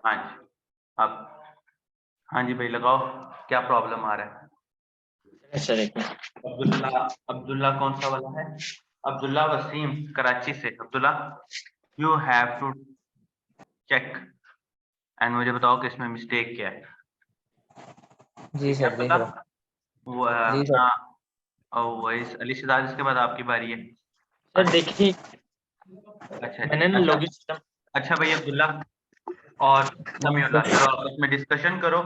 हाँ जी, अब हाँ जी भाई लगाओ, क्या प्रॉब्लम आ रहा है? सर एक मिनट। अब्दुल्ला अब्दुल्ला कौन सा वाला है? अब्दुल्ला वसीम कराची से। Abdullah you have to check and मुझे बताओ कि इसमें मिस्टेक क्या है? जी ठीक है सर देख अब्दुल्ला? रहा हूँ। वो जी सर। अपना वहीस अली सिदार, इसके बाद आपकी बारी है। सर अच्छा, देखिए अच्छा जी, मैंने ना अच्छा। Login system. अच्छा भाई अब्दुल्ला और समीउल्लाह, चलो आपस में डिस्कशन करो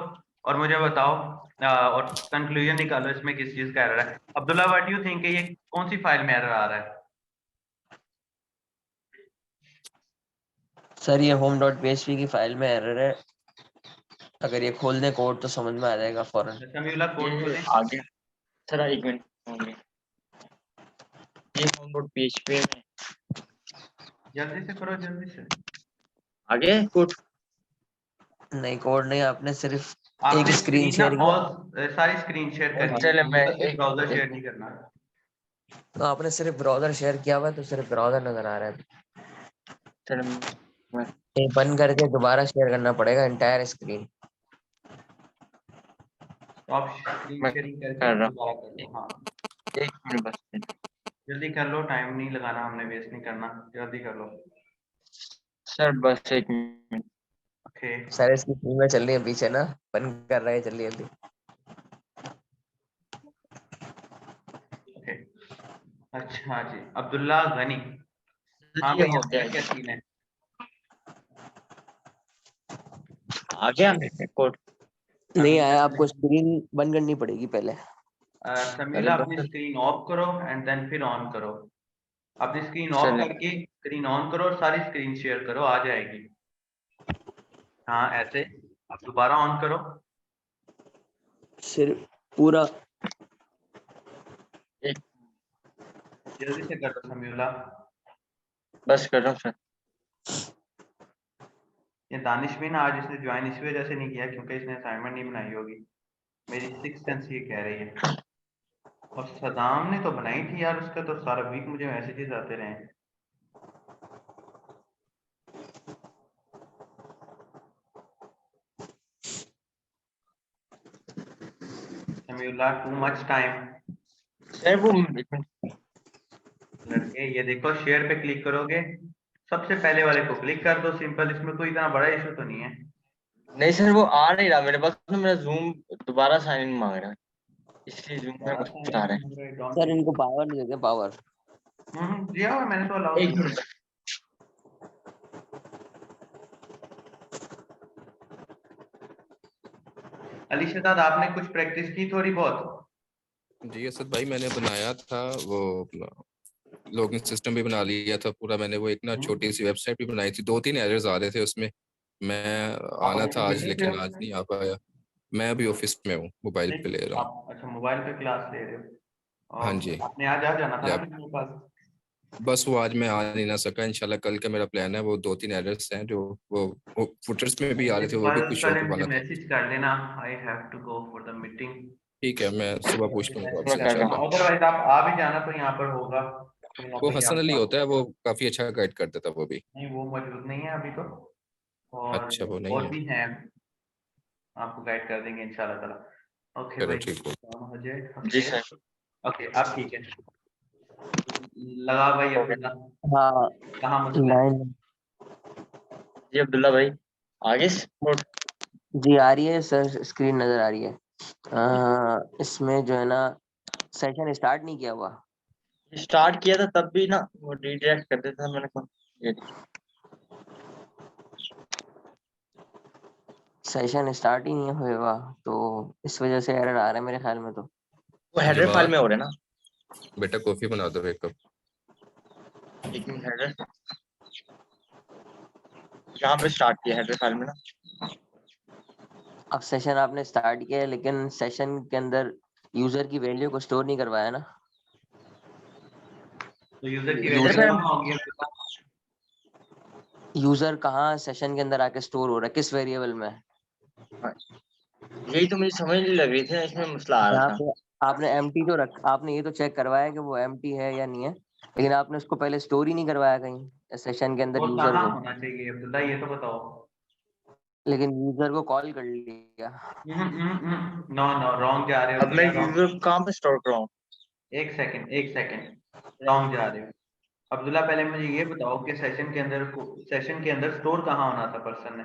और मुझे बताओ और कंक्लूजन निकालो इसमें किस चीज़ का एरर है। Abdullah what do you think ये कौन-सी फाइल में एरर आ रहा है? सर ये home.php की फाइल में एरर है। अगर ये खोल दें कोड तो समझ में आ जाएगा फौरन। समीउल्लाह कोड ये खोलें। आगे सर एक मिनट होंगे। ये home.php में जल्दी से करो, जल्दी से। आगे कोड नहीं, कोड नहीं, आपने सिर्फ एक आपने स्क्रीन स्क्रीन ना शेयर ऑल किया। सारी स्क्रीन शेयर करनी है, चले मैं मतलब सिर्फ एक ब्राउज़र शेयर एक नहीं करना। तो आपने सिर्फ ब्राउजर शेयर किया हुआ है, तो सिर्फ ब्राउजर नजर आ रहा है। चलो मैं ये बंद करके दोबारा शेयर करना पड़ेगा एंटायर स्क्रीन। तो आप स्क्रीन मैं शेयरिंग करके कर रहा दोबारा कर लो। हाँ, हूँ, एक मिनट बस। जल्दी कर लो, टाइम नहीं लगाना हमने, वेस्ट नहीं करना, जल्दी कर लो। सर बस एक मिनट। ओके, सर इसकी टीमें चल रही है पीछे ना, बंद कर रहे हैं जल्दी जल्दी। ओके। अच्छा जी, अब्दुल्ला गनी। हाँ ये भाई, हो आपका क्या गया। सीन है? आ गया कोड। नहीं अभी आया, तक आपको नहीं। स्क्रीन बंद करनी पड़ेगी पहले। पहले समीला अपनी बंद स्क्रीन ऑफ करो एंड देन फिर ऑन करो। अपनी स्क्रीन ऑफ चले। करके स्क्रीन ऑन करो और सारी स्क्रीन शेयर करो, आ जाएगी। हाँ ऐसे, अब दोबारा ऑन करो। सिर्फ पूरा एक जल्दी से कर दो समीउल्लाह। बस कर रहा हूँ सर। ये दानिश भी ना आज इसने ज्वाइन इस वजह से नहीं किया क्योंकि इसने असाइनमेंट नहीं बनाई होगी, मेरी सिक्स सेंस ये कह रही है। और सदाम ने तो बनाई थी यार, उसका तो सारा वीक मुझे मैसेजेस आते रहे। Samiullah too much time. Sir वो लड़के ये देखो, शेयर पे क्लिक करोगे, सबसे पहले वाले को क्लिक कर दो, सिंपल, इसमें कोई इतना बड़ा इशू तो नहीं है। नहीं सर, वो आ नहीं रहा मेरे पास ना, मेरा जूम दोबारा साइन इन मांग रहा है, इसलिए जूम में दोबारा कुछ साइन आ इन रहा मांग रहा है, है। Don't sir think. इनको पावर नहीं देते, पावर। दिया हुआ मैंने तो, अलाउ एक किया हुआ मिनट। है। अली शहजाद आपने कुछ प्रैक्टिस की थोड़ी बहुत? जी असद भाई, मैंने बनाया था वो अपना लॉगिन सिस्टम भी बना लिया था पूरा। मैंने वो एक ना हम्म, छोटी सी वेबसाइट भी बनाई थी, 2-3 एरर्स आ रहे थे उसमें। मैं आप आना अभी था आज, बिल्डिंग पे लेकिन आज हो? नहीं आ पाया। मैं अभी ऑफिस में हूँ, मोबाइल पे नहीं, ले रहा हूँ। आप अच्छा मोबाइल पे क्लास ले रहे हो, हाँ और जी। आपने आज आ जाना था ना या फिर मेरे पास। बस वो आज मैं आ नहीं ना सका। इंशाल्लाह कल का मेरा प्लान है। वो 2-3 एरर्स हैं जो वो फुटर्स में भी आ रहे थे, वो भी कल कुछ शो पहले मुझे करवाना था। मैसेज कर देना, I have to go for the meeting. ठीक है, मैं सुबह पूछ लूंगा मैं आपसे कर रहा हूँ। इंशाल्लाह। अदरवाइज आप आ भी जाना तो यहाँ पर होगा, कोई ना वो कोई हसन अली आपका। होता है, वो काफी अच्छा गाइड करता था वो भी। नहीं वो मौजूद नहीं है अभी तो, और अच्छा, वो नहीं और है। भी हैं, आपको गाइड कर देंगे इंशाल्लाह ताला। ओके चलो भाई, ठीक है। काम हो जाए। जी ओके। सर। ओके अब ठीक है, लगा भाई हो अब्दुल्ला, गया। हाँ कहाँ मसला है? लाइन। जी अब्दुल्ला भाई आगे कोड। जी आ रही है सर, स्क्रीन नजर आ रही है। इसमें जो है ना, सेशन स्टार्ट नहीं किया हुआ। स्टार्ट किया था तब भी ना वो रिडायरेक्ट कर देता था, मैंने कहा ये सेशन स्टार्ट ही नहीं हुआ, तो इस वजह से एरर आ रहा है मेरे ख्याल में। तो वो हेडर फाइल जवाद, में हो रहा है ना। बेटा कॉफी बना दो एक कप। एक मिनट, हेडर यहाँ पे स्टार्ट किया हेडर फाइल में ना। अब सेशन आपने स्टार्ट किया है, लेकिन सेशन के अंदर यूजर की वैल्यू को स्टोर नहीं करवाया ना। तो यूजर की वैल्यू यूजर कहाँ होगी अब्दुल्ला? यूजर कहाँ सेशन के अंदर आके स्टोर हो रहा है, किस वेरिएबल में? हाँ, यही तो मुझे समझ नहीं लग रही थी ना, इसमें मसला आ रहा यहाँ था। पे आपने एम्प्टी तो रख, आपने ये तो चेक करवाया कि वो एम्प्टी है या नहीं है, लेकिन आपने उसको पहले स्टोर ही नहीं करवाया कहीं सेशन के अंदर वो यूजर कहाँ को। होना चाहिए अब्दुल्ला, ये तो बताओ। लेकिन यूजर को कॉल कर लिया। नो नो रॉन्ग जा रहे हो अब मैं भैया, wrong। यूजर कहाँ पे स्टोर कराऊं? एक सेकंड रॉन्ग जा रहे हो अब्दुल्ला। पहले मुझे ये बताओ कि सेशन के अंदर स्टोर कहाँ होना था पर्सन ने?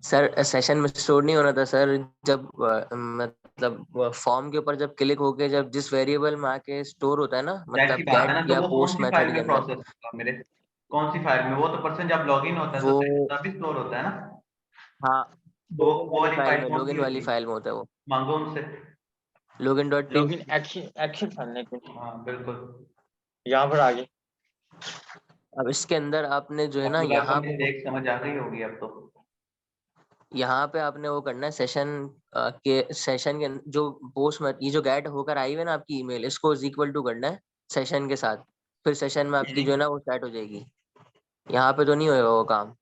सर सेशन में स्टोर नहीं होना था सर, जब मतलब फॉर्म के ऊपर जब क्लिक होके जब जिस वेरिएबल में आके स्टोर होता है ना, जाहिर सी मतलब बात है गेट ना, तो या वो कौन पोस्ट सी फाइल मेथड के में अंदर, प्रोसेस होगा मेरे? कौन सी फाइल में? वो तो पर्सन जब लॉगिन होता है तो वो तभी स्टोर होता है ना। हाँ तो लोगिन वो वाली वाली फाइल फाइल में, कौन सी लोगिन वाली होगी? फाइल में होता है वो, मांगो उनसे। लोगिन डॉट लेकिन एक्शन फाइल कुछ हाँ बिल्कुल। यहाँ पर आगे। अब इसके अंदर आपने जो है ना अब्दुल्ला को यहाँ पे, मिस्टेक समझ आ गई होगी अब तो। यहाँ पे आपने वो करना है सेशन के जो पोस्ट में ये जो गेट होकर आई हुई है ना आपकी ईमेल, इसको इज इक्वल टू करना है सेशन के साथ, फिर सेशन में आपकी जो है ना वो स्टार्ट हो जाएगी। यहाँ पे तो नहीं होएगा वो काम।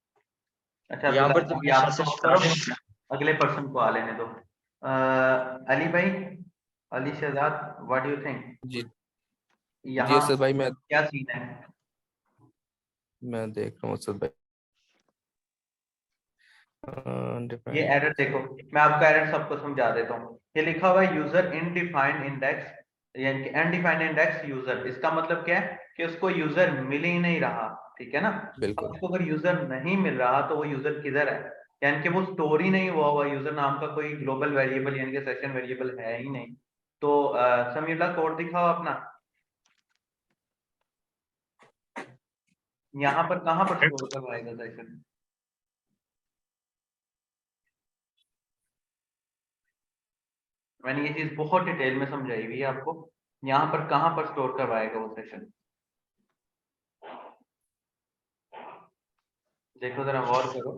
अच्छा यहाँ अब्दुल्ला, पर तो अभी मैं आप मैसेज तो करूँ। अगले पर्सन को आ लेने दो। अली भाई, Ali Shahzad, what do you think? जी जी यहाँ असद भाई, क्या सीन है? मैं देख रहा हूँ असद भाई। ये एरर देखो, मैं आपको एरर सबको समझा देता हूँ। ये लिखा हुआ है यूजर इनडिफाइंड इंडेक्स, यानी कि अनडिफाइंड इंडेक्स यूजर। इसका मतलब क्या है कि उसको यूजर मिल ही नहीं रहा, ठीक है ना। अब बिल्कुल उसको अगर यूजर नहीं मिल रहा तो वो यूजर किधर है? यानी कि वो स्टोर ही नहीं हुआ यूजर नाम का कोई ग्लोबल वेरिएबल, यानी कि सेशन वेरिएबल है ही नहीं। तो समीउल्लाह कोड दिखाओ अपना। यहाँ पर कहाँ पर स्टोर करवाएगा सेशन? मैंने ये चीज बहुत डिटेल में समझाई हुई है आपको। यहाँ पर कहाँ पर स्टोर करवाएगा वो सेशन? देखो जरा गौर करो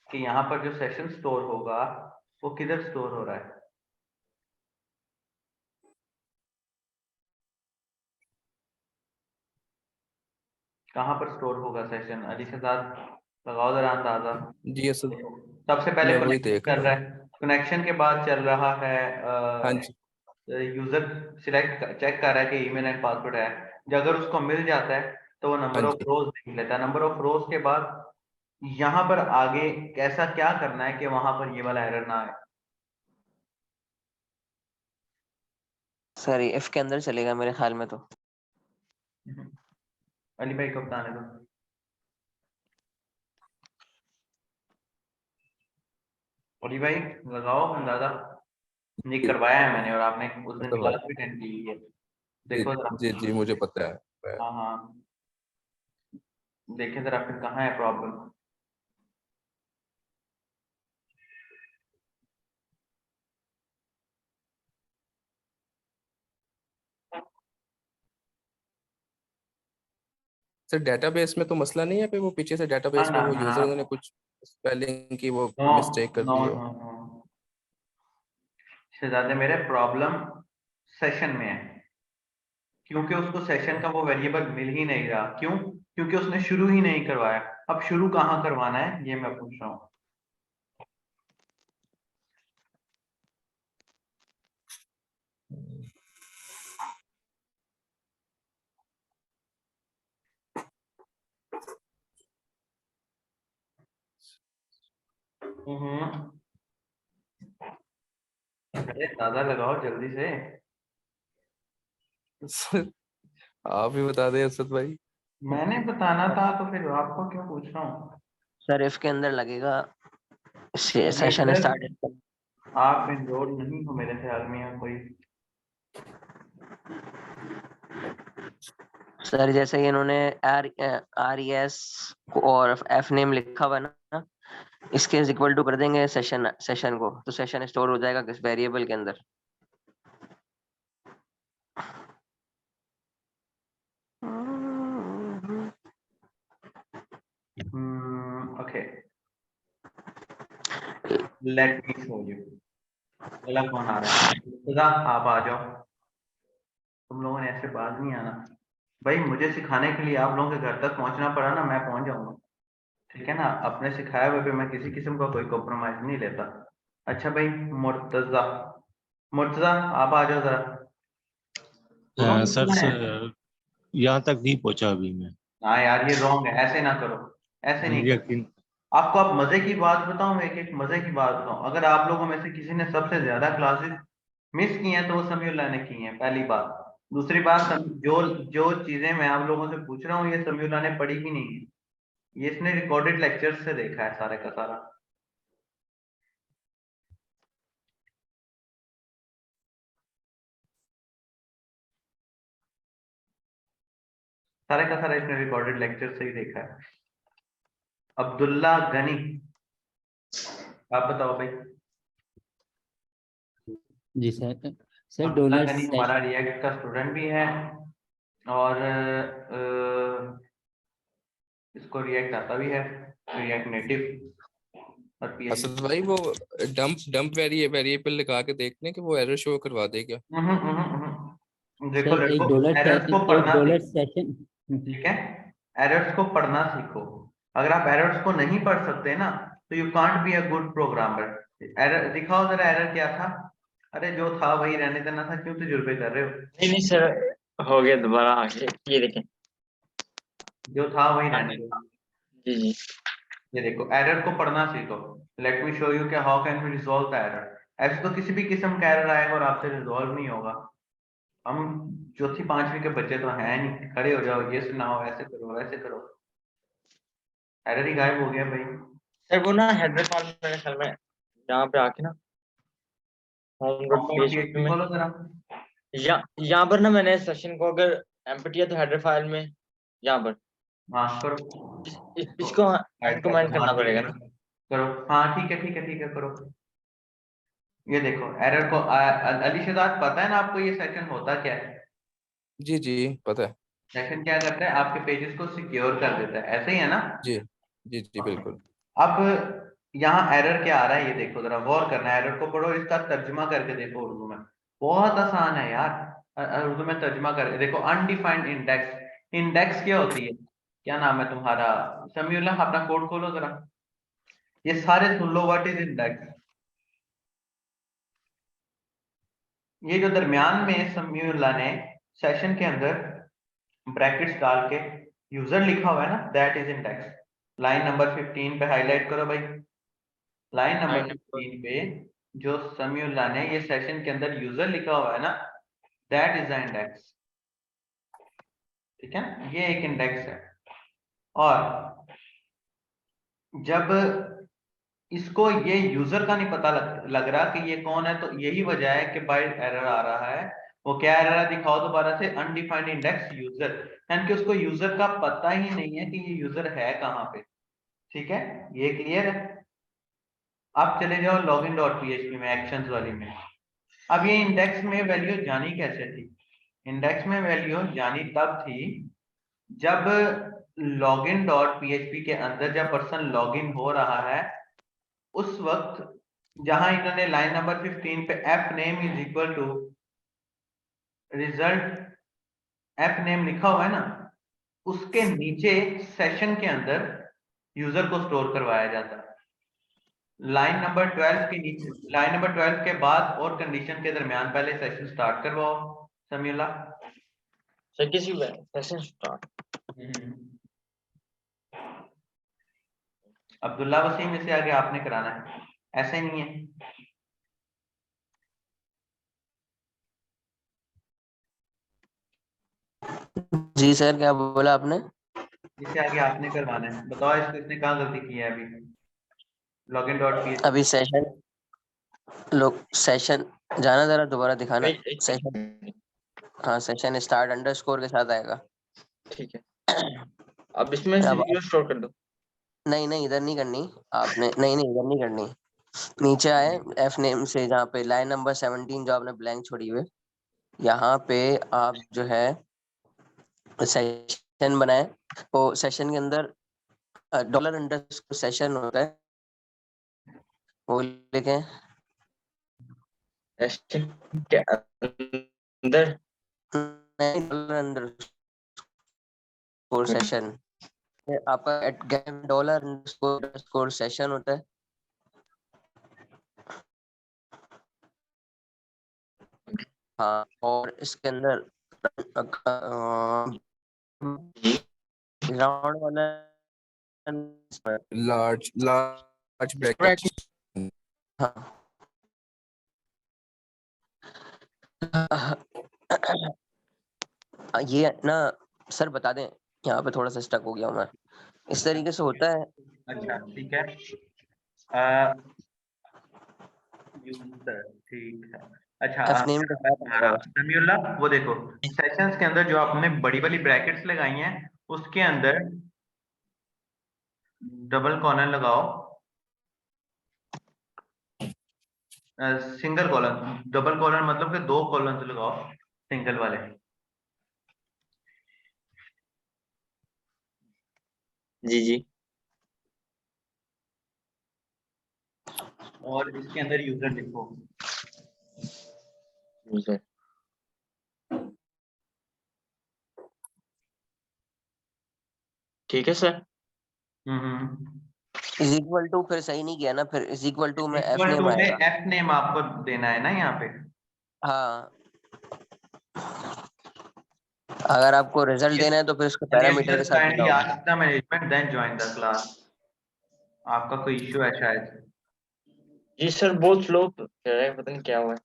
कि यहाँ पर जो सेशन स्टोर होगा वो किधर स्टोर हो रहा है। कहाँ पर स्टोर होगा सेशन? अली के साथ लगाओ जरा अंदाजा। जी असद, देखो, सबसे पहले मैं वही कनेक्शन देख चल रहा रहा हूँ। है, कनेक्शन के बाद चल रहा है हाँ जी यूजर सिलेक्ट चेक कर रहा है कि ईमेल एंड पासवर्ड है। जो अगर उसको मिल जाता है तो वो हाँ नंबर ऑफ जी। रोज देख लेता है। नंबर ऑफ रोज के बाद यहाँ पर आगे कैसा क्या करना है कि वहां पर ये वाला एरर ना आए? सर इफ के अंदर चलेगा मेरे ख्याल में तो। अली भाई को बताने दो। अली भाई लगाओ अंदाजा। ये करवाया है मैंने और आपने उस दिन असद भाई, क्लास भी अटेंड की है। जी देखो जरा। जी जी मुझे पता है। हाँ हाँ, देखें जरा फिर कहाँ है प्रॉब्लम। सर डेटाबेस में तो मसला नहीं है पे, वो पीछे से डेटाबेस में ना वो ना यूजर ने कुछ स्पेलिंग की वो नो मिस्टेक कर नो दी हो। नो नो, शहजादे मेरे प्रॉब्लम सेशन में है, क्योंकि उसको सेशन का वो वेरिएबल मिल ही नहीं रहा। क्यों? क्योंकि उसने शुरू ही नहीं करवाया। अब शुरू कहाँ करवाना है ये मैं पूछ रहा हूँ। अरे दादा लगाओ जल्दी से। आप ही बता दें असद भाई। मैंने बताना था तो फिर आपको क्यों पूछ रहा हूँ? सर इफ के अंदर लगेगा अभी सेशन तक स्टार्ट। आप इनरोल नहीं हो मेरे ख्याल में, या कोई। सर जैसे ही इन्होंने RES और F नेम लिखा हुआ है ना, इसके इक्वल टू कर देंगे सेशन को, तो सेशन स्टोर हो जाएगा किस वेरिएबल के अंदर। Okay, late me show you. अगला कौन आ रहा है? खुदा आप आ जाओ। तुम लोगों ने ऐसे बात नहीं आना भाई। मुझे सिखाने के लिए आप लोगों के घर तक पहुंचना पड़ा ना, मैं पहुंच जाऊंगा, ठीक है ना। अपने सिखाए हुए पे मैं किसी किस्म का कोई कॉम्प्रोमाइज नहीं लेता। अच्छा भाई, मुर्तजा, मुर्तजा आप आ जाओ जरा। दोनों सर मुर्तजा हैं? यहाँ तक नहीं पहुंचा अभी मैं। हाँ यार ये रॉन्ग है, ऐसे ना करो, ऐसे नहीं करो। यकीन आपको आप मजे की बात बताऊं, एक एक मजे की बात बताऊं, अगर आप लोगों में से किसी ने सबसे ज्यादा क्लासेस मिस की हैं तो वो समीउल्लाह ने की हैं, पहली बात। दूसरी बात, जो जो चीजें मैं आप लोगों से पूछ रहा हूँ ये समीउल्लाह ने पढ़ी भी नहीं है, ये इसने रिकॉर्डेड लेक्चर्स से देखा है सारे का सारा। सारे का सारा इसने रिकॉर्डेड लेक्चर से ही देखा है। अब्दुल्ला गनी, आप बताओ भाई। जी sir. Sir Abdullah dollar Gani हमारा रिएक्ट का स्टूडेंट भी है, और इसको रिएक्ट आता भी है, रिएक्ट नेटिव और पीएचपी। असद भाई वो डंप वेरिएबल लगा के देखने कि वो एरर शो करवा दे क्या? देखो सर लड़को, एक डॉलर एरर्स को एक पढ़ना डॉलर सीखो, सेशन। ठीक है? एरर्स को पढ़ना सीखो। अगर आप एरर्स को नहीं पढ़ सकते ना तो you can't be a good programmer. Error दिखाओ जरा, एरर क्या था? अरे जो था वही रहने देना था, क्यों तजुर्बे कर रहे हो? नहीं नहीं सर, हो गया दोबारा आ गया, ये देखें। जो था वही हाँ रहने जी। दो। जी जी। ये देखो, एरर को पढ़ना सीखो। लेट मी शो यू कि how can we resolve the error. ऐसे तो किसी भी किस्म का एरर आएगा और आपसे रिजॉल्व नहीं होगा। हम चौथी पांचवी के बच्चे तो हैं नहीं, खड़े हो जाओ, ये सुनाओ, ऐसे करो वैसे करो, एरर ही गायब हो गया भाई। सर वो ना हेडर फाइल मेरे ख्याल में यहाँ पे आके ना होम डॉट पीएचपी में, खोलो जरा। यहाँ पर ना मैंने सेशन को अगर एम्प्टी है तो हेडर फाइल में यहाँ पर हाँ करो। इसको हाइड कर अनकमेंट दो, करना हाँ ठीक पड़ेगा है, ना। करो। हाँ ठीक है ठीक है ठीक है, करो। ये देखो एरर को अली शहजाद, पता है ना आपको ये सेक्शन होता क्या है? जी जी पता है। सेक्शन क्या करता है? आपके पेजेस को सिक्योर कर देता है, ऐसे ही है ना? जी जी जी बिल्कुल। अब यहाँ एरर क्या आ रहा है ये देखो जरा, गौर करना है, एरर को पढ़ो, इसका तर्जुमा करके देखो उर्दू में। बहुत आसान है यार। उर्दू में तर्जुमा करके देखो। अनडिफाइंड इंडेक्स, इंडेक्स क्या होती है? क्या नाम है तुम्हारा समीउल्लाह? अपना कोड खोलो जरा, ये सारे सुन लो, व्हाट इज इंडेक्स। ये जो दरमियान में समीउल्लाह ने सेशन के अंदर ब्रैकेट्स डाल के यूजर लिखा हुआ है ना, that is index. Line number 15 पे हाईलाइट करो भाई। लाइन नंबर लाइन नंबर 15 पे जो समीउल्लाह ने ये सेशन के अंदर यूजर लिखा हुआ है ना, दैट इज द इंडेक्स। ठीक है, ये एक इंडेक्स है। और जब इसको ये यूजर का नहीं पता लग रहा कि ये कौन है, तो यही वजह है कि बाइट एरर आ रहा है। वो क्या एरर है दिखाओ दोबारा से? अनडिफाइंड इंडेक्स यूजर, यानी कि उसको यूजर का पता ही नहीं है कि ये यूजर है कहाँ पे। ठीक है, ये क्लियर है? आप चले जाओ लॉगिन डॉट पीएचपी में, एक्शंस वाली में। अब ये इंडेक्स में वैल्यू जानी कैसे थी? इंडेक्स में वैल्यू जानी तब थी जब लॉगिन डॉट पीएचपी के अंदर जब पर्सन लॉगिन हो रहा है, उस वक्त जहां इन्होंने लाइन नंबर 15 पे F name is equal to result, F name लिखा हुआ है ना, उसके नीचे सेशन के अंदर यूजर को स्टोर करवाया जाता है। लाइन नंबर 12 के नीचे, लाइन नंबर 12 के बाद और कंडीशन के दरमियान पहले सेशन स्टार्ट करवाओ समीउल्लाह। सर किसी सेशन स्टार्ट। अब्दुल्ला वसीम, इसे आगे आपने कराना है, ऐसे नहीं है। जी सर, क्या बोला आपने? इसे आगे आपने करवाना है। बताओ इसको, इसने कहाँ गलती की है अभी? Login dot P. अभी सेशन लोग सेशन जाना, जरा दोबारा दिखाना एक सेशन। हाँ, सेशन स्टार्ट अंडरस्कोर के साथ आएगा। ठीक है, अब इसमें अब सीरीज स्टोर कर दो। नहीं नहीं, इधर नहीं करनी आपने, नहीं नहीं, इधर नहीं करनी। नीचे आए एफ नेम से, जहाँ पे लाइन नंबर 17 जो आपने ब्लैंक छोड़ी हुई है, यहाँ पे आप जो है सेशन बनाए। वो सेशन के अंदर डॉलर अंडरस्कोर सेशन होता है, वो लिखें। सेशन के अंदर नहीं, डॉलर अंडरस्कोर सेशन, आपका डॉलर अंडरस्कोर सेशन होता है। हाँ, और इसके अंदर ग्राउंड वाला large brackets. हाँ ये ना सर बता दें, यहाँ पे थोड़ा सा स्टक हो गया हूँ मैं। इस तरीके से होता है। अच्छा ठीक है, यूजर ठीक है। अच्छा एफ नेम के साथ आएगा बस। समीउल्लाह, वो देखो सेशंस के अंदर जो आपने बड़ी वाली ब्रैकेट्स लगाई हैं उसके अंदर डबल कॉलन लगाओ, सिंगल कॉलन। डबल कॉलन मतलब कि 2 कॉलम्स लगाओ सिंगल वाले। जी जी। और इसके अंदर यूजर लिखो। यूजर ठीक है सर। इज इक्वल टू फिर सही नहीं किया ना, फिर इज इक्वल टू में एफ इक्वल नेम टू में आएगा। एफ नेम आपको देना है ना यहाँ पे। हाँ अगर आपको रिजल्ट देना है तो फिर इसको पैरामीटर के साथ काइंडली बताओ। Ask the management then join the class. आपका कोई इश्यू है शायद। जी सर बहुत स्लो कर रहा है, पता नहीं क्या हुआ है।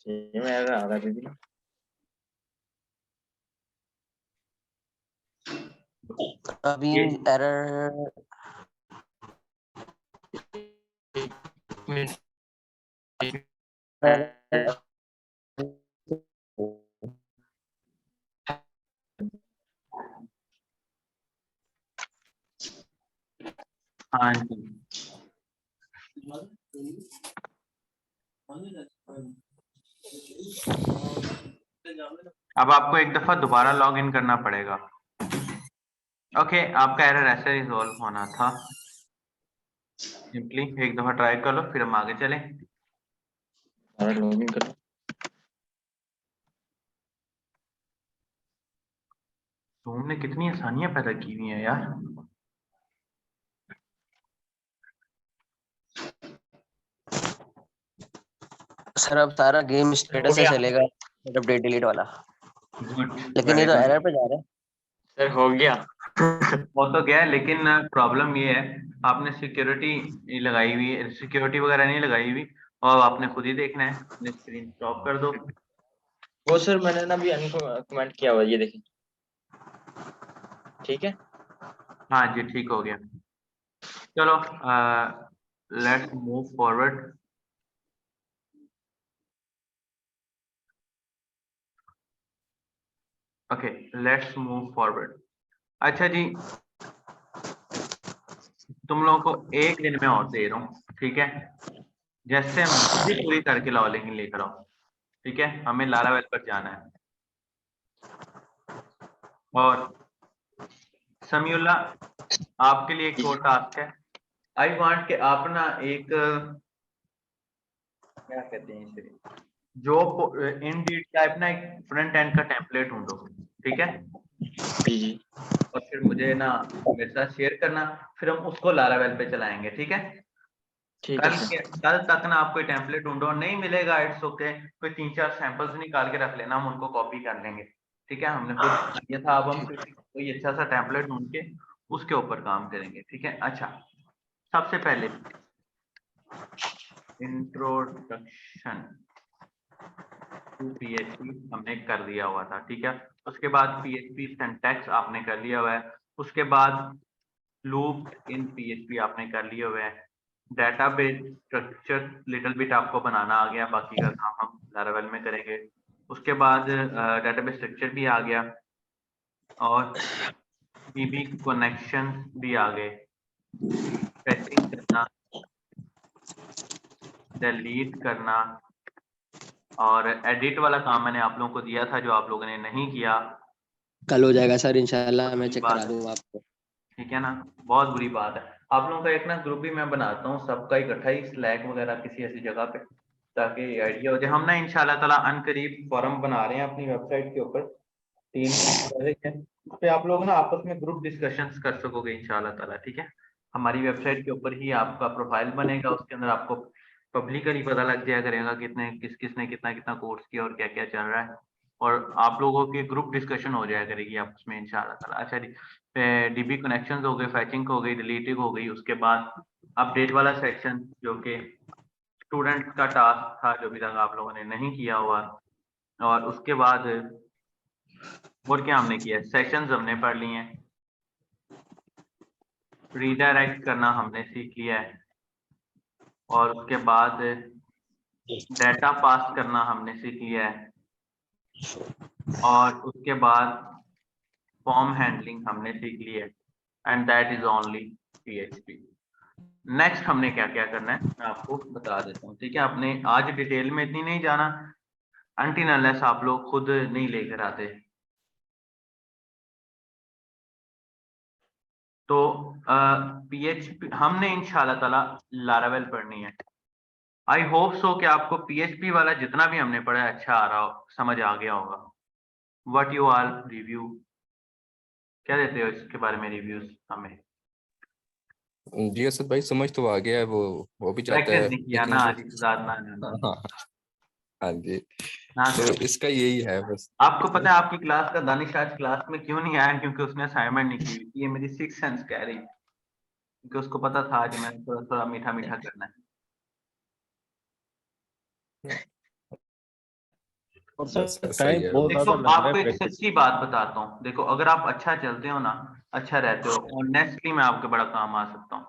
सेम एरर आ रहा है दीदी। अभी एरर हाँ जी, अब आपको एक दफा दोबारा लॉग इन करना पड़ेगा। ओके, आपका एरर ऐसे रिजॉल्व होना था। सिंपली एक दफा ट्राई कर लो, फिर हम आगे चलें। लॉगिन करो। Zoom ने कितनी आसानियां पैदा की हुई हैं यार। सर अब सारा गेम स्टेटस से चलेगा, अपडेट डिलीट वाला। लेकिन ये तो एरर पे जा रहा है। सर हो गया। वो तो गया, लेकिन प्रॉब्लम ये है आपने सिक्योरिटी लगाई हुई है, सिक्योरिटी वगैरह नहीं लगाई हुई, और आपने खुद ही देखना है। अपनी स्क्रीन स्टॉप कर दो। वो सर मैंने ना अभी कमेंट किया हुआ है, ये देखिए। ठीक है। हाँ जी ठीक हो गया। चलो let's move forward. Okay let's move forward. अच्छा जी, तुम लोगों को एक दिन में और दे रहा हूँ, ठीक है। जैसे हम जल्दी पूरी करके लाओ, लेकिन लेकर आओ, ठीक है। हमें लारावेल पर जाना है। और समीउल्लाह, आपके लिए एक और टास्क है। आई वांट के आप ना एक क्या कहते हैं इसे, जो इनडीड टाइप ना एक फ्रंट एंड का टेम्पलेट ढूंढो, ठीक है। जी जी। और फिर मुझे ना मेरे साथ शेयर करना, फिर हम उसको लारावेल पे चलाएंगे, ठीक है। ठीक है सर। कल तक ना आप कोई टेम्पलेट ढूंढो, नहीं मिलेगा इट्स ओके, कोई 3-4 सैंपल्स निकाल के रख लेना, हम उनको कॉपी कर लेंगे, ठीक है। हमने खुद किया था, अब हम कोई अच्छा सा टेम्पलेट ढूंढ के उसके ऊपर काम करेंगे, ठीक है। अच्छा, सबसे पहले इंट्रोडक्शन टू पीएचपी हमने कर दिया हुआ था, ठीक है। उसके बाद पीएचपी सिंटैक्स आपने कर लिया हुआ है। उसके बाद लूप इन पीएचपी आपने कर लिए हुए हैं। डेटाबेस स्ट्रक्चर लिटिल बिट आपको बनाना आ गया, बाकी का काम हम लारावेल में करेंगे। उसके बाद डेटाबेस स्ट्रक्चर भी आ गया, और डीबी कनेक्शन भी आ गए। फेचिंग करना, डिलीट करना, और एडिट वाला काम मैंने आप लोगों को दिया था जो आप लोगों ने नहीं किया। कल हो जाएगा सर इंशाल्लाह, मैं चेक बात करा है, दूंगा आपको। ठीक है ना। बहुत बुरी बात है। आप लोगों का एक ना ग्रुप भी मैं बनाता हूँ सबका इकट्ठा ही, स्लैक वगैरह किसी ऐसी जगह पे, ताकि आइडिया हो जाए। हम ना इंशाल्लाह ताला अनकरीब फॉरम बना रहे हैं अपनी वेबसाइट के ऊपर, 3 है, उस पे आप लोग ना आपस में ग्रुप डिस्कशंस कर सकोगे इंशाल्लाह ताला, ठीक है। हमारी वेबसाइट के ऊपर ही आपका प्रोफाइल बनेगा, उसके अंदर आपको पब्लिकली पता लग जाया करेगा किसने कितना कितना कोर्स किया और क्या क्या चल रहा है, और आप लोगों की ग्रुप डिस्कशन हो जाया करेगी आपस में इंशाल्लाह ताला। अच्छा जी, डीबी कनेक्शंस हो गए, फैचिंग हो गई, डिलीटिंग हो गई, उसके बाद अपडेट वाला सेक्शन जो कि स्टूडेंट का टास्क था जो अभी तक आप लोगों ने नहीं किया हुआ, और उसके बाद और क्या हमने किया, सेशंस हमने पढ़ लिए हैं, रीडायरेक्ट करना हमने सीख लिया है, और उसके बाद डाटा पास करना हमने सीख लिया है, और उसके बाद फॉर्म हैंडलिंग हमने सीख लिया है, and that is only PHP। Next हमने क्या क्या करना है मैं आपको बता देता हूँ, ठीक है। आपने आज डिटेल में इतनी नहीं जाना अनटिल अनलेस आप लोग खुद नहीं लेकर आते। तो PHP हमने इंशाल्लाह ताला लारावेल पढ़नी है। आई होप सो कि आपको PHP वाला जितना भी हमने पढ़ा है अच्छा आ रहा हो, समझ आ गया होगा। व्हाट यू ऑल रिव्यू, क्या देते हो इसके बारे में रिव्यूज हमें? जी असद भाई समझ तो आ गया है, वो भी चाहता प्रैक्टिस है नहीं किया लेकिन ना जो आज, इंतजार ना ना हाँ हाँ जी, ना तो करो। इसका यही है बस। आपको पता है आपकी क्लास का दानिश आज क्लास में क्यों नहीं आया? क्योंकि उसने असाइनमेंट नहीं की हुई थी। ये मेरी सिक्स सेंस कह रही, क्योंकि उसको पता था आज मैंने थोड़ा थोड़ा मीठा मीठा करना है। और बस सर ऐसा ही टाइम है। बहुत देखो ज्यादा लग रहा है आपको एक प्रैक्टिस। सच्ची बात बताता हूँ, देखो अगर आप अच्छा चलते हो ना, अच्छा रहते हो, ऑनेस्टली मैं आपके बड़ा काम आ सकता हूँ।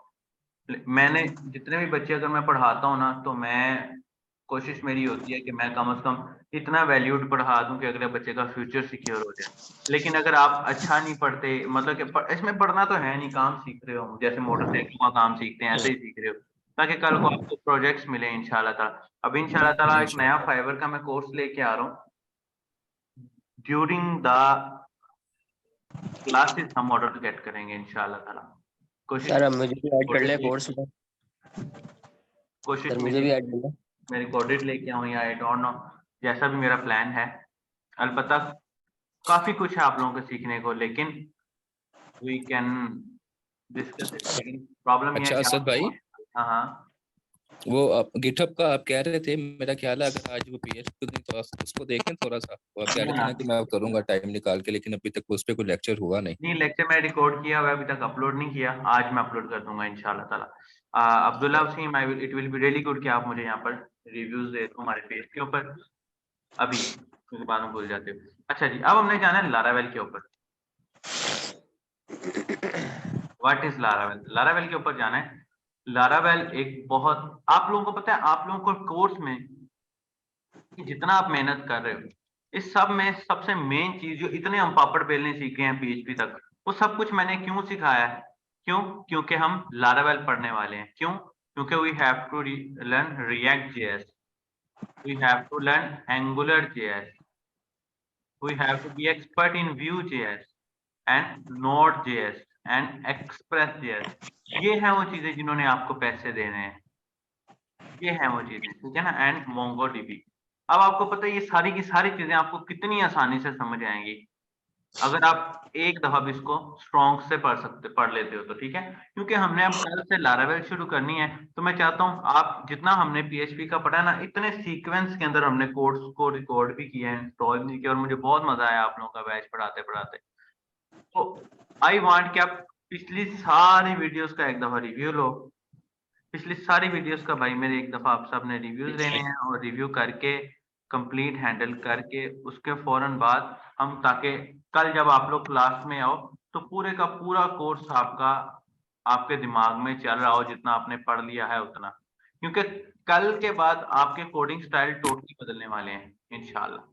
मैंने जितने भी बच्चे अगर मैं पढ़ाता हूँ ना, तो मैं कोशिश मेरी होती है कि मैं कम से कम इतना वैल्यूड पढ़ा दूं कि अगले बच्चे का फ्यूचर सिक्योर हो जाए। लेकिन अगर आप अच्छा नहीं पढ़ते, मतलब कि इसमें पढ़ना तो है नहीं, काम सीख रहे हो, जैसे मोटरसाइकिल का काम सीखते हैं ऐसे ही सीख रहे हो, ताकि कल को आपको प्रोजेक्ट्स मिले इंशाल्लाह ताला। अब इंशाल्लाह ताला एक नया फाइबर का मैं कोर्स लेके आ रहा हूँ, ड्यूरिंग द क्लासेस हम ऑर्डर गेट करेंगे इंशाल्लाह ताला। कोशिश सर अब मुझे भी ऐड कर ले कोर्स में। कोशिश सर मुझे मेरी भी ऐड कर ले। मैं रिकॉर्डेड लेके आऊँ या आई डोंट नो, जैसा भी मेरा प्लान है। अलबत्ता काफी कुछ है आप लोगों को सीखने को, लेकिन वी कैन डिस्कस इट। लेकिन प्रॉब्लम ये है अच्छा कि असद आप, भाई, हाँ हाँ वो आप गिटहब का आप कह रहे थे, मेरा ख्याल है अगर आज वो PHP तो उसको देखें थोड़ा सा। वो आप कह रहे थे ना कि मैं करूंगा टाइम निकाल के, लेकिन अभी तक उस पर कोई लेक्चर हुआ नहीं। नहीं, लेक्चर मैंने रिकॉर्ड किया हुआ है, अभी तक अपलोड नहीं किया, आज मैं अपलोड कर दूंगा इंशाल्लाह ताला। Abdullah Wasim, I will, it will be really good कि आप मुझे यहाँ पर रिव्यूज दे दो हमारे पेज के ऊपर अभी, क्योंकि बाद में भूल जाते हो। अच्छा जी, अब हमने जाना है लारावेल के ऊपर। What is Laravel? लारावेल के ऊपर जाना है। लारावेल एक बहुत, आप लोगों को पता है, आप लोगों को कोर्स में जितना आप मेहनत कर रहे हो, इस सब में सबसे मेन चीज जो इतने हम पापड़ बेलने सीखे हैं PHP तक, वो सब कुछ मैंने क्यों सिखाया है? क्यों? क्योंकि हम लारावेल पढ़ने वाले हैं। क्यों? क्योंकि we have to learn React JS, we have to learn Angular JS, we have to be expert in Vue.js and Node.js and Express.js। ये हैं वो चीजें जिन्होंने आपको पैसे देने हैं, ये हैं वो चीजें, ठीक है ना, एंड MongoDB। अब आपको पता है ये सारी की सारी चीजें आपको कितनी आसानी से समझ आएंगी अगर आप एक दफा भी इसको स्ट्रॉन्ग से पढ़ लेते हो तो, ठीक है। क्योंकि हमने अब कल से लारावेल शुरू करनी है, तो मैं चाहता हूँ आप जितना हमने PHP का पढ़ा है ना, इतने सीक्वेंस के अंदर हमने कोड्स को रिकॉर्ड भी किया है, इंस्टॉल भी किया, और मुझे बहुत मजा आया आप लोगों का बैच पढ़ाते पढ़ाते। तो आई वांट कि आप पिछली सारी वीडियोस का एक दफा रिव्यू लो। पिछली सारी वीडियोस का भाई मेरे एक दफा आप सबने रिव्यूज लेने हैं, और रिव्यू करके कंप्लीट हैंडल करके उसके फौरन बाद हम, ताकि कल जब आप लोग क्लास में आओ तो पूरे का पूरा कोर्स आपका आपके दिमाग में चल रहा हो, जितना आपने पढ़ लिया है उतना। क्योंकि कल के बाद आपके कोडिंग स्टाइल टोटली बदलने वाले हैं इंशाल्लाह।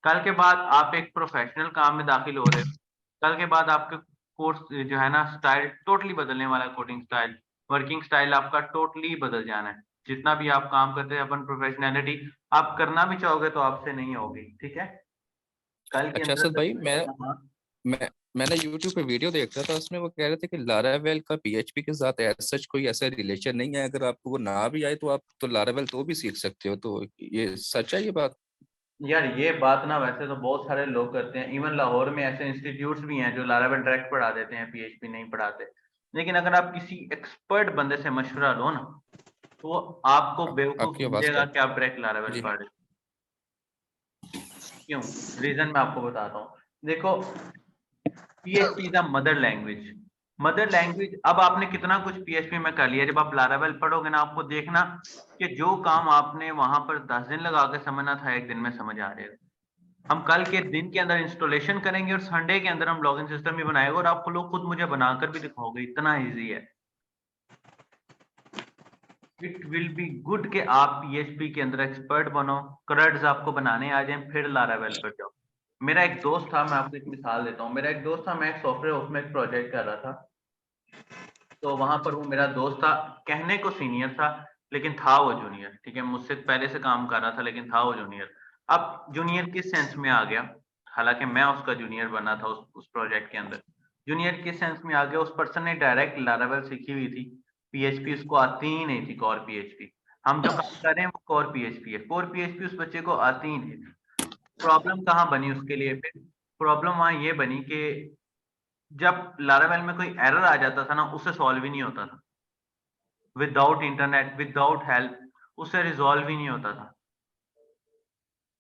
कल के बाद आप एक प्रोफेशनल काम में दाखिल हो रहे हो, कल के बाद आपके कोर्स जो है ना स्टाइल टोटली बदलने वाला है, कोडिंग स्टाइल, वर्किंग स्टाइल आपका टोटली बदल जाना है। जितना भी आप काम करते हैं अपन प्रोफेशनैलिटी आप करना भी चाहोगे तो आपसे नहीं होगी, ठीक है। कल के अच्छा असद भाई, अंदर, हाँ, मैं मैंने YouTube पे वीडियो देख रहा था, उसमें वो कह रहे थे कि लारावेल का PHP के साथ सच कोई ऐसा रिलेशन नहीं है, अगर आपको वो ना भी आए तो आप तो लारावेल तो भी सीख सकते हो। तो ये सच है ये बात? यार ये बात ना वैसे तो बहुत सारे लोग करते हैं, इवन लाहौर में ऐसे इंस्टीट्यूट्स भी हैं जो लारावेल डायरेक्ट पढ़ा देते हैं, PHP नहीं पढ़ाते। लेकिन अगर आप किसी एक्सपर्ट बंदे से मशवरा लो ना, तो वो आपको बेवकूफ आपकी आवाज समझेगा कट। कि आप डायरेक्ट लारावेल जी। पढ़। क्यों? रीजन मैं आपको बताता हूँ। देखो, PHP is a mother language. Mother language, अब आपने कितना कुछ PHP में कर लिया, जब आप लारावेल पढ़ोगे ना, आपको देखना कि जो काम आपने वहां पर 10 दिन लगा के समझना था, 1 दिन में समझ आ जाएगा। हम कल के दिन के अंदर इंस्टॉलेशन करेंगे और संडे के अंदर हम लॉगिन सिस्टम भी बनाएंगे, और आप लोग खुद मुझे बनाकर भी दिखाओगे, इतना इजी है। इट विल बी गुड कि आप PHP के अंदर एक्सपर्ट बनो, क्रड्स आपको बनाने आ जाएं, फिर लारावेल पर जाओ। मेरा एक दोस्त था, मैं आपको एक मिसाल देता हूँ। मेरा एक दोस्त था, मैं एक सॉफ्टवेयर हाउस में एक प्रोजेक्ट कर रहा था। तो वहां पर वो मेरा दोस्त था, कहने को सीनियर था लेकिन था वो जूनियर। ठीक है, मुझसे पहले से काम कर रहा था लेकिन था वो जूनियर। अब जूनियर किस सेंस में आ गया, हालांकि मैं उसका जूनियर बना था उस प्रोजेक्ट के अंदर। जूनियर किस सेंस में आ गया, उस पर्सन ने डायरेक्ट लारावेल सीखी हुई थी, PHP उसको आती ही नहीं थी, कोर PHP। हम जो काम कर रहे हैं वो कोर PHP है, कोर PHP उस बच्चे को आती ही नहीं थी। प्रॉब्लम कहाँ बनी उसके लिए फिर? प्रॉब्लम वहां ये बनी कि जब लारावेल में कोई एरर आ जाता था ना, उसे सॉल्व ही नहीं होता था। विदाउट इंटरनेट, विदाउट हेल्प उसे रिजॉल्व ही नहीं होता था।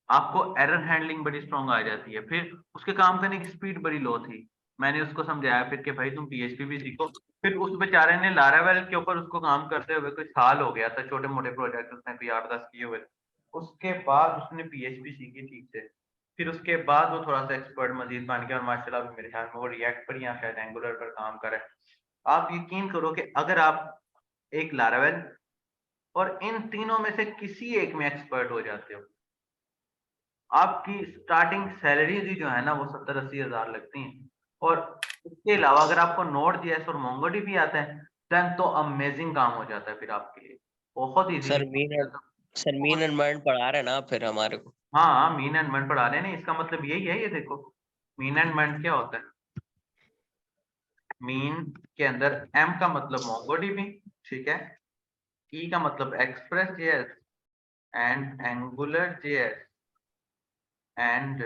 आपको एरर हैंडलिंग बड़ी स्ट्रांग आ जाती है, फिर उसके काम करने की स्पीड बड़ी लो थी। मैंने उसको समझाया फिर कि भाई तुम PHP भी सीखो। फिर उस बेचारे ने लारावेल के ऊपर उसको काम करते हुए कोई साल हो गया था, छोटे मोटे प्रोजेक्ट उसने कोई 8-10 किए हुए थे। उसके बाद उसने PHP सीखी ठीक से, फिर उसके बाद वो थोड़ा सा एक्सपर्ट मजीद बन गया, और माशाल्लाह अभी मेरे ख्याल में वो रिएक्ट पर या शायद एंगुलर पर काम करे। आप यकीन करो कि अगर आप एक लारावेल और इन तीनों में से किसी एक में एक्सपर्ट हो जाते हो, आपकी स्टार्टिंग सैलरीज ही जो है ना वो 70-80 हजार लगती हैं। और इसके अलावा अगर आपको Node.js और MongoDB आता है, देन तो अमेजिंग काम हो जाता है फिर आपके लिए, बहुत sir easily. Mean and mind पढ़ा रहे ना फिर हमारे को? हाँ, मीन एंड मंड पढ़ा रहे हैं, इसका मतलब यही है। ये देखो, मीन एंड मंड क्या होता है? मीन के अंदर M का मतलब MongoDB, ठीक है, E का मतलब Express.js and AngularJS and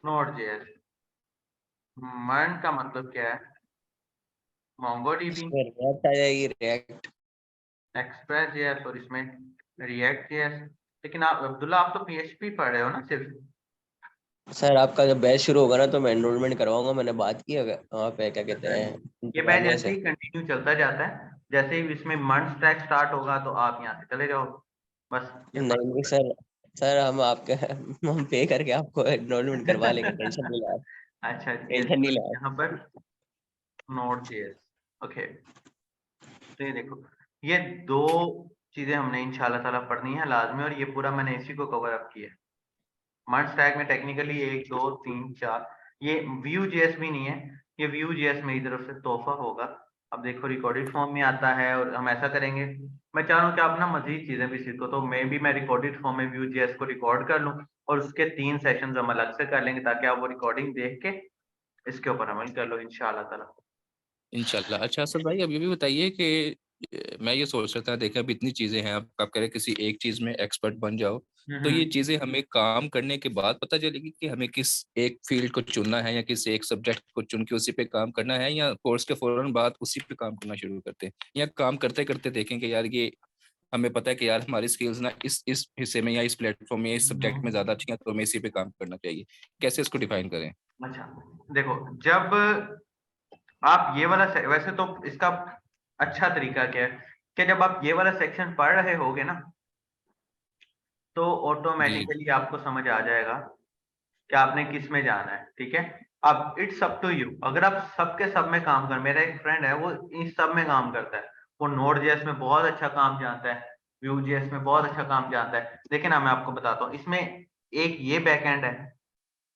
Node.js। मंड का मतलब क्या है? MongoDB, इसमें रिएक्ट आ जाएगी, रिएक्ट। Express.js और इसमें React.js। लेकिन आप अब्दुल्ला, आप तो PHP पढ़ रहे हो ना सिर्फ? सर आपका जब बैच शुरू होगा ना तो मैं एनरोलमेंट करवाऊंगा, मैंने बात की है वहाँ पे क्या कहते हैं ये बैच इंतजामिया ऐसे से। ही कंटिन्यू चलता जाता है, जैसे ही इसमें मंथ ट्रैक स्टार्ट होगा तो आप यहाँ से चले जाओ, बस ये नहीं नहीं फर्क सर, सर हम आपके हम पे करके आपको एनरोलमेंट करवा लेंगे, है। टेंशन नहीं ला, अच्छा, ये टेंशन नहीं ला। यहाँ पर Node.js, ओके। तो ये देखो, ये दो चीजें हमने इंशाल्लाह ताला पढ़नी है लाजमी, और ये पूरा मैंने इसी को कवर अप किया है। मंथ स्टैक में टेक्निकली 1 2 3 4, ये Vue.js भी नहीं है, ये Vue.js मेरी तरफ से तोहफा होगा। अब देखो, रिकॉर्डेड फॉर्म में आता है, और हम ऐसा करेंगे, मैं चाह रहा हूँ कि आप ना मजीद चीजें भी सीखो, तो मैं रिकॉर्डेड फॉर्म में Vue.js को रिकॉर्ड कर लूँ, और उसके 3 सेशंस हम अलग से कर लेंगे, ताकि आप वो रिकॉर्डिंग देख के इसके ऊपर अमल कर लो इंशाल्लाह ताला। इंशाल्लाह। अच्छा असद भाई, अब ये भी बताइए कि मैं ये सोच रहा था, देखिए अब इतनी चीजें हैं, आप करें किसी एक चीज में एक्सपर्ट बन जाओ, तो ये हम्म। चीजें हमें काम करने के बाद पता चलेगी कि हमें किस एक फील्ड को चुनना है, या किस एक सब्जेक्ट को चुन के उसी पे काम करना है, या कोर्स के फौरन बाद उसी पे काम करना शुरू करते हैं, या काम करते करते देखें कि यार ये हमें पता है कि यार हमारी स्किल्स ना इस हिस्से में या इस प्लेटफॉर्म में या इस सब्जेक्ट में ज्यादा अच्छी हैं, तो हमें इसी पे काम करना चाहिए। कैसे इसको डिफाइन करें? अच्छा, देखो, जब आप ये वाला वैसे तो इसका अच्छा तरीका क्या है कि जब आप ये वाला सेक्शन पढ़ रहे होगे ना, तो जी। ऑटोमेटिकली आपको समझ आ जाएगा कि आपने किस में जाना है। ठीक है, अब इट्स अप टू यू, अगर आप सबके सब में काम कर, मेरा एक फ्रेंड है वो इस सब में काम करता है, वो Node.js में बहुत अच्छा काम जानता है, Vue.js में बहुत अच्छा काम जानता है। लेकिन मैं आपको बताता हूँ, इसमें एक ये बैकएंड है,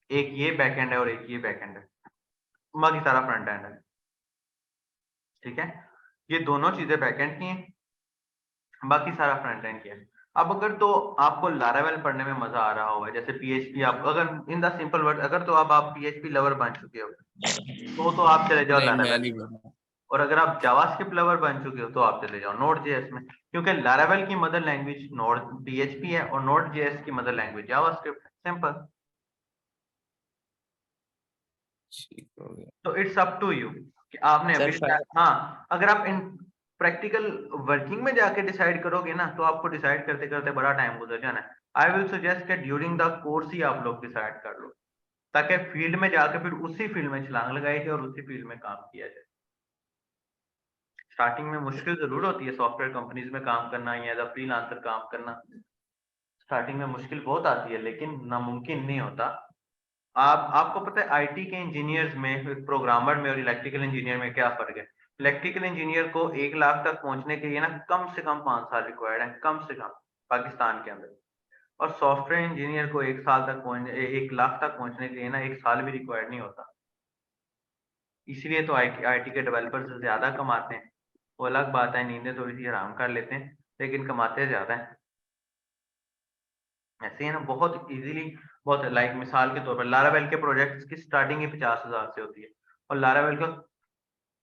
एक ये बैकएंड है, और एक ये बैकएंड है, बाकी सारा फ्रंट एंड है। ठीक है, ये दोनों चीजें बैकएंड की हैं, बाकी सारा फ्रंट एंड की है। अब अगर तो आपको लारावेल पढ़ने में मजा आ रहा होगा, जैसे पीएचपी, आप अगर इन द सिंपल वर्ड, अगर तो अब आप पीएचपी लवर बन चुके हो तो आप चले जाओ नहीं मैं लारावेल नहीं में, बना। और अगर आप जावास्क्रिप्ट लवर बन चुके हो तो आप चले जाओ नोड जेएस में, क्योंकि लारावेल की मदर लैंग्वेज नोड पीएचपी है और नोड जेएस की मदर लैंग्वेज जावास्क्रिप्ट है, सिंपल। ठीक हो गया। तो इट्स अप टू यू कि आपने सर अभी हाँ, अगर आप इन प्रैक्टिकल वर्किंग में जाके डिसाइड करोगे ना तो आपको डिसाइड करते करते बड़ा टाइम गुजर जाना है। आई विल सजेस्ट कि ड्यूरिंग द कोर्स ही आप लोग डिसाइड कर लो, ताकि फील्ड में जाके फिर उसी फील्ड में छलांग लगाई जाए और उसी फील्ड में काम किया जाए। स्टार्टिंग में मुश्किल जरूर होती है सॉफ्टवेयर कंपनीज में काम करना या एज अ फ्रीलांसर काम करना, स्टार्टिंग में मुश्किल बहुत आती है, लेकिन नामुमकिन नहीं होता। आपको पता है आईटी के इंजीनियर्स में, प्रोग्रामर में और इलेक्ट्रिकल इंजीनियर में क्या फर्क है? इलेक्ट्रिकल इंजीनियर को 1 लाख तक पहुंचने के लिए ना कम से कम 5 साल रिक्वायर्ड है, कम से कम पाकिस्तान के अंदर। और सॉफ्टवेयर इंजीनियर को 1 साल तक 1 लाख तक पहुंचने के लिए ना 1 साल भी रिक्वायर्ड नहीं होता। इसलिए तो आईटी के डेवलपर्स ज्यादा कमाते हैं। वो अलग बात है, नींदें थोड़ी सी आराम कर लेते हैं, लेकिन कमाते ज्यादा है। ऐसे है ना, बहुत इजीली, बहुत लाइक मिसाल के तौर पर लारावेल के प्रोजेक्ट्स की स्टार्टिंग ही 50,000 से होती है, और लारावेल का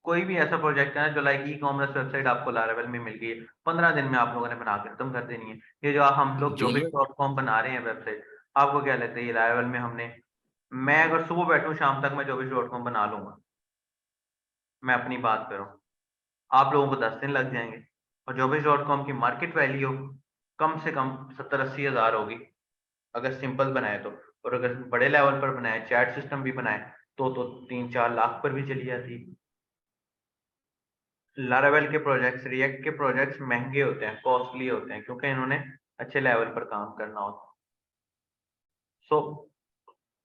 कोई भी ऐसा प्रोजेक्ट है ना जो लाइक ई कॉमर्स वेबसाइट आपको लारावेल में मिल गई है, 15 दिन में आप लोगों ने बना के खत्म कर देनी है। ये जो हम लोग जूनियर jobis.com बना रहे हैं वेबसाइट, आपको क्या लगता है ये लारावेल में हमने, मैं अगर सुबह बैठूं शाम तक मैं jobis.com बना लूंगा, मैं अपनी बात करूं, आप लोगों को 10 दिन लग जाएंगे। और jobis.com की मार्केट वैल्यू कम से कम 70-80 हजार होगी अगर सिंपल बनाए तो, और अगर बड़े लेवल पर बनाए, चैट सिस्टम भी बनाए तो 3-4 लाख पर भी चली जाती। लारावेल के प्रोजेक्ट्स, रिएक्ट के प्रोजेक्ट्स महंगे होते हैं, कॉस्टली होते हैं, क्योंकि इन्होंने अच्छे लेवल पर काम करना होता है। सो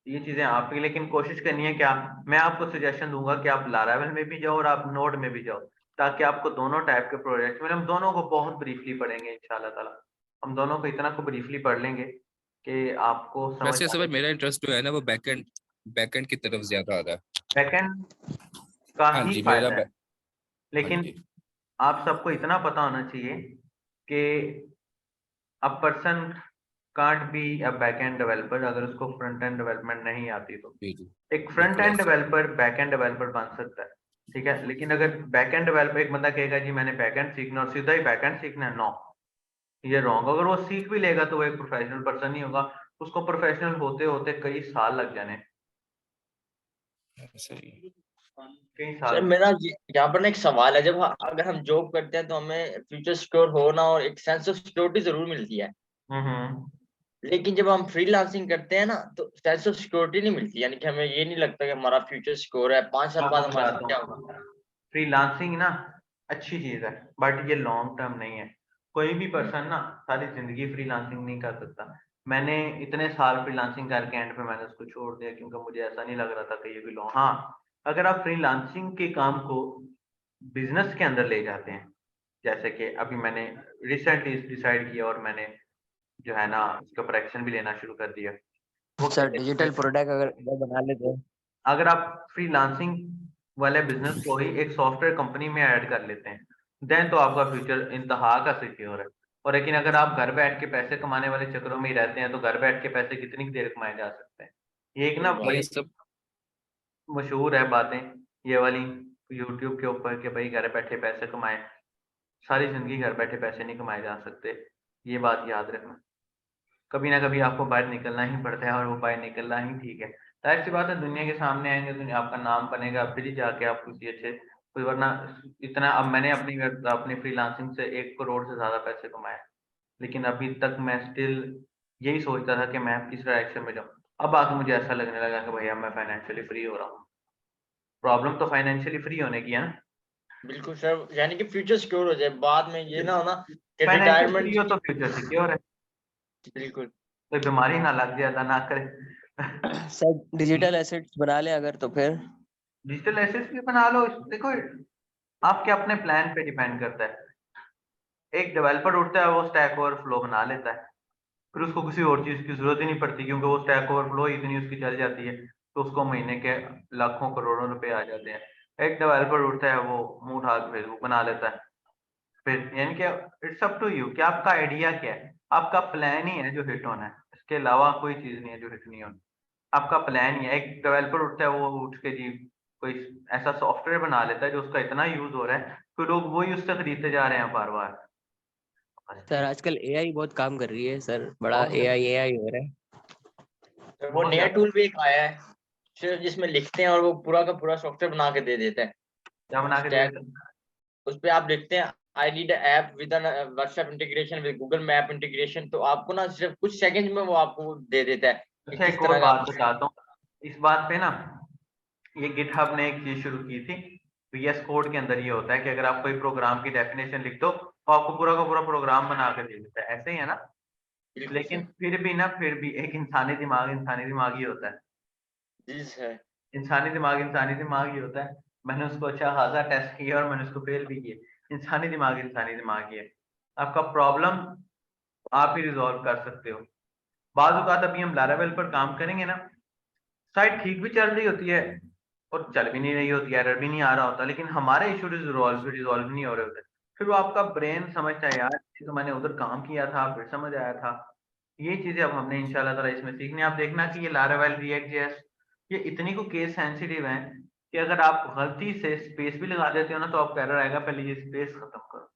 ये चीजें आपकी, लेकिन कोशिश करनी है कि आप, मैं आपको सजेशन दूंगा कि आप लारावेल में भी जाओ और आप नोड में भी जाओ, ताकि आपको दोनों टाइप के प्रोजेक्ट मिले। हम दोनों को बहुत ब्रीफली पढ़ेंगे इंशाल्लाह ताला, हम दोनों को इतना को ब्रीफली पढ़ लेंगे कि आपको समझ वैसे आ सब मेरा इंटरेस्ट जो है ना वो बैकएंड की तरफ ज्यादा आ रहा है। बैकएंड का हाँ ही जी मेरा फायदा है, हाँ लेकिन जी आप सबको इतना पता होना चाहिए कि a person can't be a back end developer अगर उसको फ्रंट एंड डेवलपमेंट नहीं आती तो। जी जी एक फ्रंट बिल्कुल एंड ऐसे डेवलपर बैक एंड डेवलपर बन सकता है, ठीक है, लेकिन अगर बैक एंड डेवलपर एक बंदा कहेगा जी मैंने बैक एंड सीखना और सीधा ही बैक एंड सीखना है, नो, ये रॉन्ग। अगर वो सीख भी लेगा तो वो एक प्रोफेशनल पर्सन नहीं होगा, उसको प्रोफेशनल होते होते कई साल लग जाने, ऐसे ही। कई सर साल। मेरा यहाँ पर ना एक सवाल है, जब अगर हम जॉब करते हैं तो हमें फ्यूचर सिक्योर होना और एक सेंस ऑफ सिक्योरिटी जरूर मिलती है, हम्म। लेकिन जब हम फ्रीलांसिंग करते हैं ना तो सेंस ऑफ सिक्योरिटी नहीं मिलती, यानी कि हमें ये नहीं लगता कि हमारा फ्यूचर सिक्योर है, 5 साल आपको बाद हमारे साथ बताता क्या होगा। हूँ, फ्रीलांसिंग ना अच्छी चीज है, बट ये लॉन्ग टर्म नहीं है। कोई भी पर्सन ना सारी जिंदगी फ्रीलांसिंग नहीं कर सकता। मैंने इतने साल फ्रीलांसिंग करके एंड पे मैंने उसको छोड़ दिया, क्योंकि मुझे ऐसा नहीं लग रहा था कि ये भी लॉन्ग, हाँ, अगर आप फ्रीलांसिंग के काम को बिजनेस के अंदर ले जाते हैं, जैसे कि अभी मैंने रिसेंटली डिसाइड किया और मैंने जो है ना उसके ऊपर एक्शन भी लेना शुरू कर दिया। वो सर क्या डिजिटल है, प्रोडक्ट अगर बना लेते हैं। अगर आप फ्रीलांसिंग वाले बिजनेस को ही एक सॉफ्टवेयर कंपनी में ऐड कर लेते हैं, देन तो आपका फ्यूचर इंतहा का सिक्योर है। और लेकिन अगर आप घर बैठ के पैसे कमाने वाले चक्रों में ही रहते हैं तो घर बैठ के पैसे कितनी देर कमाए जा सकते हैं? ये एक ना सही बात ये बड़ी है। सब मशहूर है बातें ये वाली यूट्यूब के ऊपर कि भाई घर बैठे पैसे कमाए, सारी जिंदगी घर बैठे पैसे नहीं कमाए जा सकते, ये बात याद रखना। कभी ना कभी आपको बाहर निकलना ही पड़ता है, और वो बाहर निकलना ही ठीक है। जाहिर सी बात है, दुनिया के सामने आएंगे, दुनिया आपका नाम बनेगा, फिर ही जाके आप किसी अच्छे कोई, वरना इतना, अब मैंने अपनी फ्रीलांसिंग से 1 करोड़ से ज्यादा पैसे कमाए, लेकिन अभी तक मैं स्टिल यही सोचता था कि मैं किस डायरेक्शन में जाऊँ। अब आके मुझे ऐसा लगने लगा कि भैया मैं फाइनेंशियली फ्री हो रहा हूँ। प्रॉब्लम तो फाइनेंशियली फ्री होने की है ना, बिल्कुल सर, यानी कि फ्यूचर सिक्योर हो जाए, बाद में ये ना होना कि फाइनेंशियल फ्री रिटायरमेंट। हो तो फ्यूचर सिक्योर है, बिल्कुल। कोई बीमारी ना लग जाए, अल्लाह ना करे। सर डिजिटल एसेट्स बना ले अगर तो फिर। डिजिटल एसेट्स भी बना लो, देखो आपके अपने प्लान पे डिपेंड करता है। एक डेवलपर उठता है वो स्टैक ओवरफ्लो बना लेता है, फिर उसको किसी और चीज की जरूरत ही नहीं पड़ती, क्योंकि वो स्टैक ओवरफ्लो ही इतनी उसकी चल जाती है, तो उसको महीने के लाखों करोड़ों रुपए आ जाते हैं। एक डेवलपर उठता है वो मुंह उठा के फेसबुक बना लेता है। फिर यानी कि इट्स अप टू यू कि आपका आइडिया क्या है। आपका प्लान ही है जो हिट होना है, इसके अलावा कोई चीज नहीं है जो हिट नहीं होनी। आपका प्लान ही है। एक डेवलपर उठता है, वो उठ के जी कोई ऐसा सॉफ्टवेयर बना लेता है जो उसका इतना यूज हो रहा है कि लोग वही उससे खरीदते जा रहे हैं बार बार। सर आजकल एआई बहुत काम कर रही है सर, बड़ा बहुत एआई हो रहा है। वो बहुत नया ज्यादा। टूल भी एक आया है सिर्फ जिसमें लिखते हैं और वो पूरा का पूरा सॉफ्टवेयर बना के दे देता है। क्या बना के Stack, देते हैं? उस पे आप लिखते हैं I need app with an WhatsApp integration with Google map integration, तो आपको ना सिर्फ कुछ सेकंड में वो आपको दे देता है कि अच्छा, किस एक और तरह का बात आप। बताता हूँ इस बात पे ना। ये गिटहब ने एक चीज शुरू की थी, VS कोड के अंदर ये होता है कि अगर आप कोई प्रोग्राम की डेफिनेशन लिख दो तो आपको पूरा का पूरा प्रोग्राम बना कर दे देता है, ऐसे ही है ना। बिल्कुल लेकिन सर। फिर भी एक इंसानी दिमाग ही होता है। जी सर। इंसानी दिमाग ही होता है। मैंने उसको अच्छा खासा टेस्ट किया और मैंने उसको फेल भी किया। इंसानी दिमाग ही है। आपका प्रॉब्लम आप ही रिजॉल्व कर सकते हो। बाज़ औक़ात अभी हम लारावेल पर काम करेंगे ना, साइट ठीक भी चल रही होती है और चल भी नहीं रही होती है, एरर भी नहीं आ रहा होता, लेकिन हमारे इशू रिजॉल्व नहीं हो रहे होते। फिर वो आपका ब्रेन समझता है यार ये तो मैंने उधर काम किया था, फिर समझ आया था। ये चीजें अब हमने इंशाल्लाह ताला इसमें सीखनी है। आप देखना कि ये लारावेल, रिएक्ट जेएस, ये इतनी को केस सेंसिटिव है कि अगर आप गलती से स्पेस भी लगा देते हो ना तो आपका एरर आएगा, पहले ये स्पेस खत्म करो।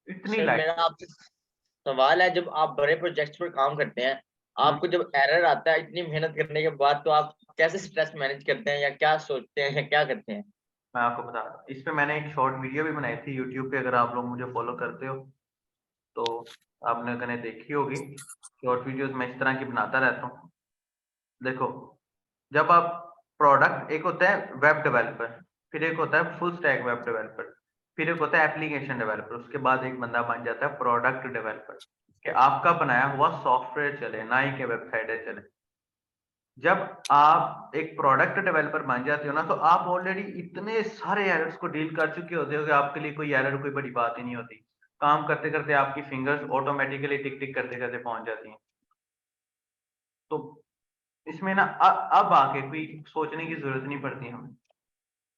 इतनी सर लाइट। मेरा आपसे सवाल है, जब आप बड़े प्रोजेक्ट्स पर काम करते हैं, आपको जब एरर आता है इतनी मेहनत करने के बाद, तो आप कैसे स्ट्रेस मैनेज करते हैं या क्या सोचते हैं या क्या करते हैं? मैं आपको बता रहा हूँ, इस पे मैंने एक शॉर्ट वीडियो भी बनाई थी यूट्यूब पे, अगर आप लोग मुझे फॉलो करते हो तो आपने कने देखी होगी। शॉर्ट वीडियोस मैं इस तरह की बनाता रहता हूँ। देखो, जब आप प्रोडक्ट, एक होता है वेब डेवलपर, फिर एक होता है फुल स्टैक वेब डेवलपर, फिर एक होता है एप्लीकेशन डेवलपर, उसके बाद एक बंदा बन जाता है प्रोडक्ट डेवलपर, कि आपका बनाया हुआ सॉफ्टवेयर चले, ना ही कि वेबसाइटें चले। जब आप एक प्रोडक्ट डेवलपर बन जाते हो ना, तो आप ऑलरेडी इतने सारे एरर्स को डील कर चुके होते हो कि आपके लिए कोई एरर कोई बड़ी बात ही नहीं होती। काम करते करते आपकी फिंगर्स ऑटोमेटिकली टिक टिक करते करते पहुंच जाती हैं। तो इसमें ना अब आके कोई सोचने की जरूरत नहीं पड़ती हमें।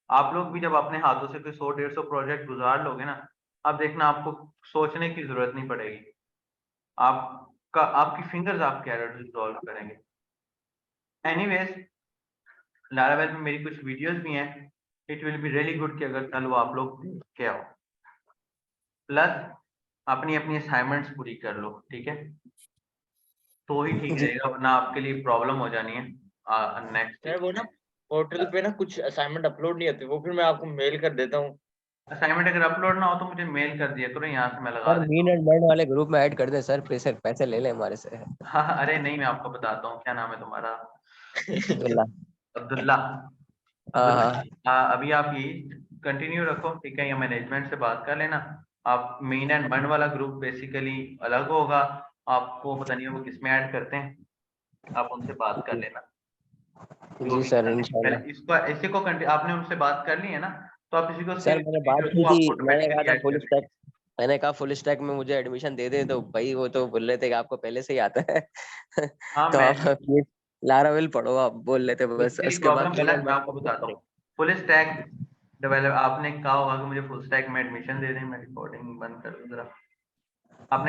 आप लोग भी जब अपने हाथों से कोई 100-150 प्रोजेक्ट गुजार लोगे ना, अब देखना आपको सोचने की जरूरत नहीं पड़ेगी। आपकी फिंगर्स आपके एरर रिजॉल्व करेंगे। एनीवेज, लारावेल में मेरी कुछ वीडियोस भी हैं। It will be really good कि अगर कल वो आप लोग देख के आओ, प्लस अपनी अपनी असाइनमेंट्स पूरी कर लो, ठीक है? तो ही ठीक जी रहेगा, वरना आपके लिए प्रॉब्लम हो जानी है नेक्स्ट। सर वो ना पोर्टल पे ना कुछ असाइनमेंट अपलोड नहीं होते, वो फिर मैं आपको मेल कर देता हूँ। असाइनमेंट अगर अपलोड ना हो तो मुझे मेल कर दिया करो, यहाँ से मैं लगा सर, देता मीन हूँ। एंड बर्ड वाले ग्रुप में ऐड कर दे सर, पैसे पैसे ले ले हमारे से। हाँ हाँ, अरे नहीं, मैं आपको बताता हूँ क्या नाम है तुम्हारा। अब्दुल्ला। अब्दुल्ला। हाँ अब्दुल्ला, हाँ अभी आप ये कंटिन्यू रखो, ठीक है? या मैनेजमेंट से बात कर लेना। आप मेन एंड बर्ड वाला ग्रुप बेसिकली अलग होगा, आपको पता नहीं वो किस में ऐड करते हैं, आप उनसे बात कर लेना जो जी भी सर, करना है। इंशाल्लाह। पहले इसको, इसी को आपने उनसे बात कर ली है ना, तो आप इसी को सर सेव मैंने कर बात लीजिए, की वो थी, आपको मैंने कहा ऑटोमेटिकली था ऐड फुल कर स्टैक, मैंने कहा फुल स्टैक में मुझे एडमिशन दे दे, तो भाई वो तो बोल रहे थे कि आपको पहले से ही आता है। हाँ, तो मैं आप प्लीज लारावेल पढ़ो, आप बोल लेते बस, बेसिकली उसके बाद प्रॉब्लम मीन पहले एंड मैं बर्ड आपको बताता करेंगे। हूँ। फुल स्टैक डेवलप आपने कहा होगा कि मुझे फुल स्टैक में एडमिशन दे दें, मैं रिकॉर्डिंग बंद कर दूं जरा।